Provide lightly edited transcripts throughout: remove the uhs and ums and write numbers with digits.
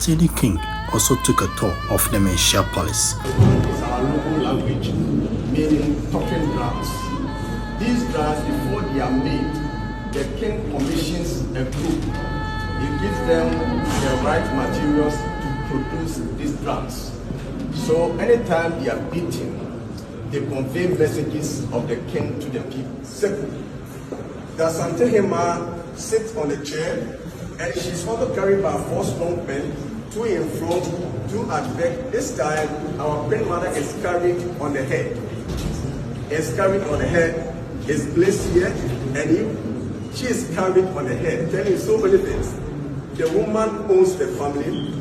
Eswatini king also took a tour of the Manhyia Palace. It's our local language, meaning talking drums. These drums, before they are made, the king commissions a group. He gives them the right materials to produce these drums. So anytime they are beaten, they convey messages of the king to the people. Simple. The Asantehene sits on the chair, and she's also carried by 4 strong men, 2 in front, 2 at back. This time, our grandmother is carried on the head. Is carried on the head, is placed here, and she is carried on the head, telling you so many things. The woman owns the family.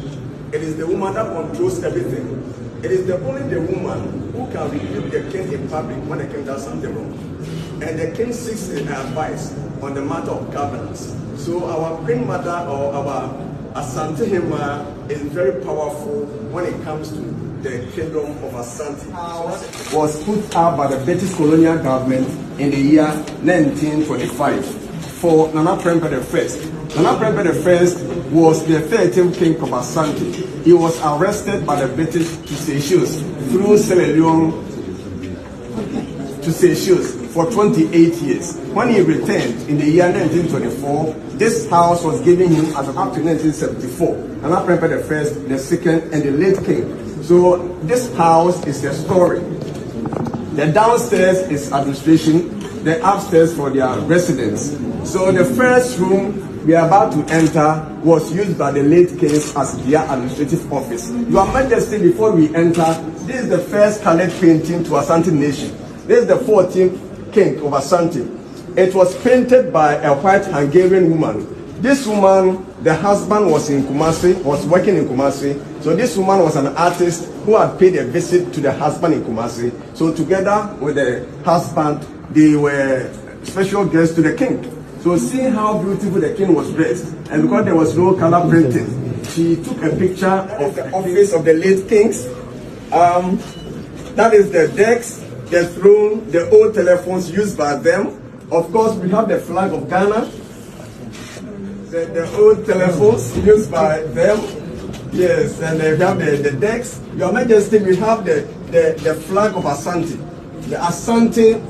It is the woman that controls everything. It is only the woman who can rebuke the king in public when the king does something wrong. And the king seeks advice on the matter of governance. So our grandmother or our Asantehene is very powerful when it comes to the kingdom of Asante. Was put out by the British colonial government in the year 1925 for Nana Prempeh I. Nana Prempeh I was the 13th king of Asante. He was arrested by the British to Seychelles through Sierra Leone to Seychelles for 28 years. When he returned in the year 1924, this house was given him as up to 1974. Nana Prempeh I, the second, and the late king. So this house is a story. The downstairs is administration, the upstairs for their residence. So the first room we are about to enter was used by the late kings as their administrative office. Your Majesty, before we enter, this is the first colored painting to Asante nation. This is the 14th king of Asante. It was painted by a white Hungarian woman. This woman, the husband was in Kumasi, was working in Kumasi. So this woman was an artist who had paid a visit to the husband in Kumasi. So together with the husband, they were special guests to the king. So seeing how beautiful the king was dressed, and because there was no color printing, she took a picture of the office of the late kings. That is the decks, the throne, the old telephones used by them. Of course, we have the flag of Ghana, the old telephones used by them. Yes, and we have the decks. Your Majesty, we have the flag of Asante. The Asante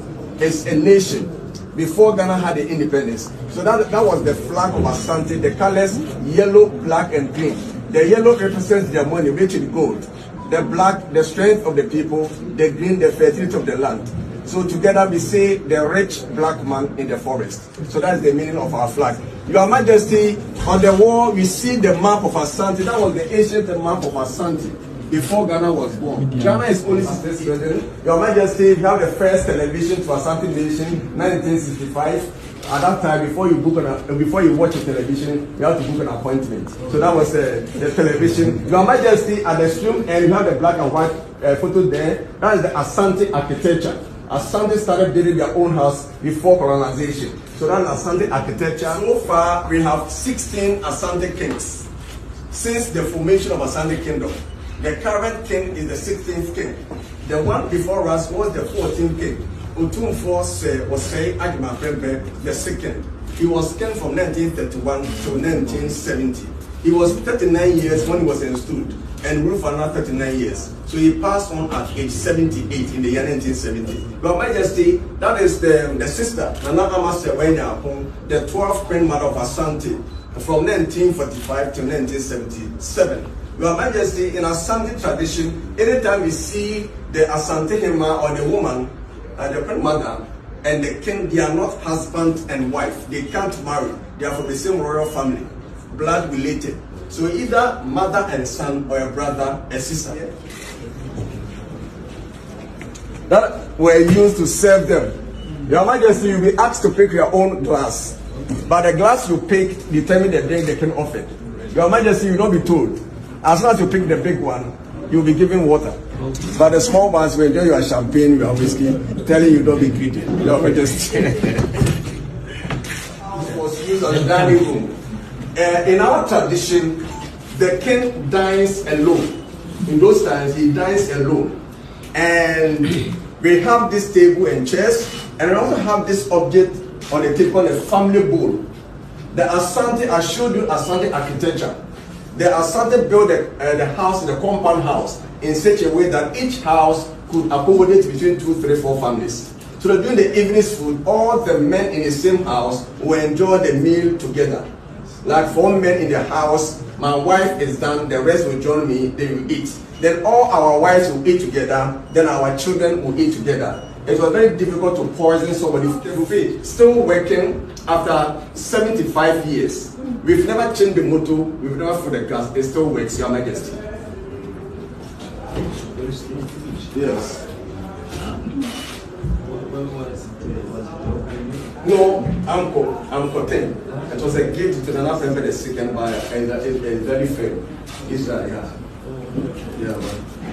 is a nation before Ghana had the independence. So that was the flag of Asante, the colors yellow, black, and green. The yellow represents their money, rich in gold. The black, the strength of the people. The green, the fertility of the land. So together we say the rich black man in the forest. So that's the meaning of our flag. Your Majesty, on the wall we see the map of Asante. That was the ancient map of Asante before Ghana was born. Ghana is only 66 years. Your Majesty, you have the first television to Asante Nation, 1965. At that time, before you watch a television, you have to book an appointment. So that was the television. Your Majesty, at the extreme end, you have the black and white photo there. That is the Asante architecture. Asante started building their own house before colonization. So that's Asante architecture. So far, we have 16 Asante kings since the formation of Asante Kingdom. The current king is the 16th king. The one before us was the 14th king. Otumfuo Osei Tutu the second. He was king from 1931 to 1970. He was 39 years when he was installed and ruled for another 39 years. So he passed on at age 78 in the year 1970. Your Majesty, that is the sister, Nana Amase Wenyapong, the 12th grandmother of Asante from 1945 to 1977. Your Majesty, in Asante tradition, anytime we see the Asantehene or the woman, the grandmother, and the king, they are not husband and wife. They can't marry. They are from the same royal family, blood related. So either mother and son, or a brother and sister. That were used to serve them. Your Majesty, you'll be asked to pick your own glass. But the glass you pick determine the drink the king offered. Your Majesty, you will not be told. As soon as you pick the big one, you'll be given water. But the small ones will enjoy your champagne, your whiskey, telling you don't be greedy. Your Majesty. Was used as a dining room. In our tradition, the king dines alone. In those times, he dines alone. And we have this table and chairs, and we also have this object on the table, a family bowl. The Asante, I showed you Asante architecture. the Asante built the house, the compound house, in such a way that each house could accommodate between 2, 3, 4 families. So that during the evening's food, all the men in the same house will enjoy the meal together. Like 4 men in the house, my wife is done, the rest will join me, they will eat. Then all our wives will eat together, then our children will eat together. It was very difficult to poison somebody's food. Still working after 75 years. We've never changed the motto, we've never food the glass, it still works, Your Majesty. Yes. No, Uncle 10. It was a gift to the last member, the second buyer, and a very fair. Israel, yeah. Yeah,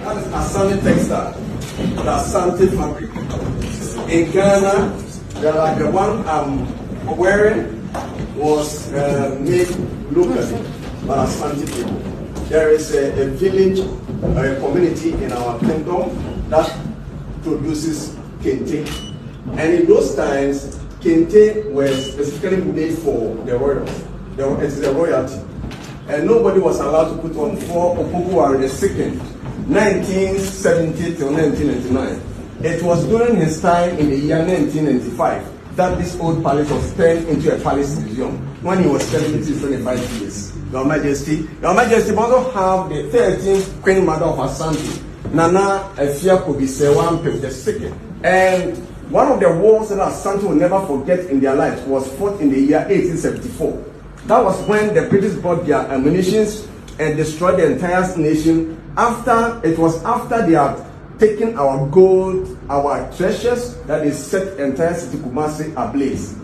that is Asante textile, the Asante fabric. In Ghana, the one I'm wearing was made locally by Asante people. There is a village, a community in our kingdom that produces kente. And in those times, kente was specifically made for the royals. It is a royalty. And nobody was allowed to put on for Otumfuo Osei II, 1970 till 1999. It was during his time in the year 1995 that this old palace was turned into a palace museum when he was 70 to 25 years. Your Majesty also have the 13th Queen Mother of Asante, Nana Efia Kobisewa II. And one of the wars that Asante will never forget in their lives was fought in the year 1874. That was when the British brought their ammunition and destroyed the entire nation. It was after they had taken our gold, our treasures, that is set the entire city Kumasi ablaze.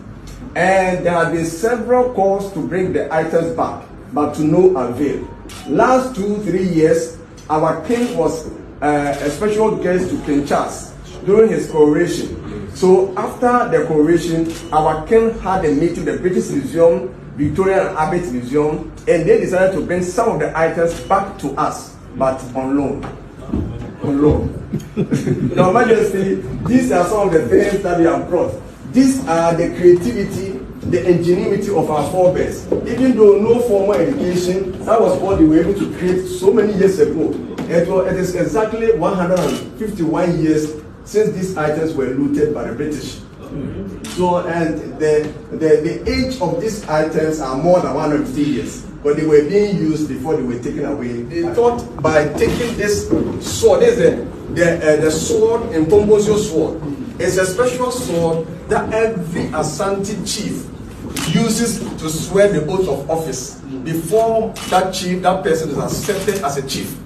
And there have been several calls to bring the items back, but to no avail. Last 2-3 years, our king was a special guest to King Charles during his coronation. So after the coronation, our king had a meeting with the British Museum, Victoria and Albert Museum, and they decided to bring some of the items back to us, but on loan. On loan. Your Majesty, these are some of the things that we have brought. These are the creativity, the ingenuity of our forebears. Even though no formal education, that was what they were able to create so many years ago. It is exactly 151 years since these items were looted by the British. So, and the age of these items are more than 150 years, but they were being used before they were taken away. They thought by taking this sword, this is the sword in Pomposio sword. It's a special sword that every Asante chief uses to swear the oath of office before that person is accepted as a chief.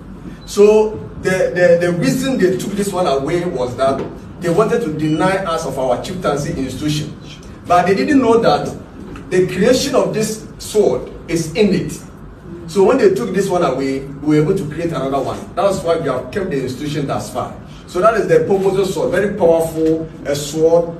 So the reason they took this one away was that they wanted to deny us of our chieftaincy institution. But they didn't know that the creation of this sword is innate. So when they took this one away, we were able to create another one. That's why we have kept the institution thus far. So that is the Pomposio sword, very powerful, a sword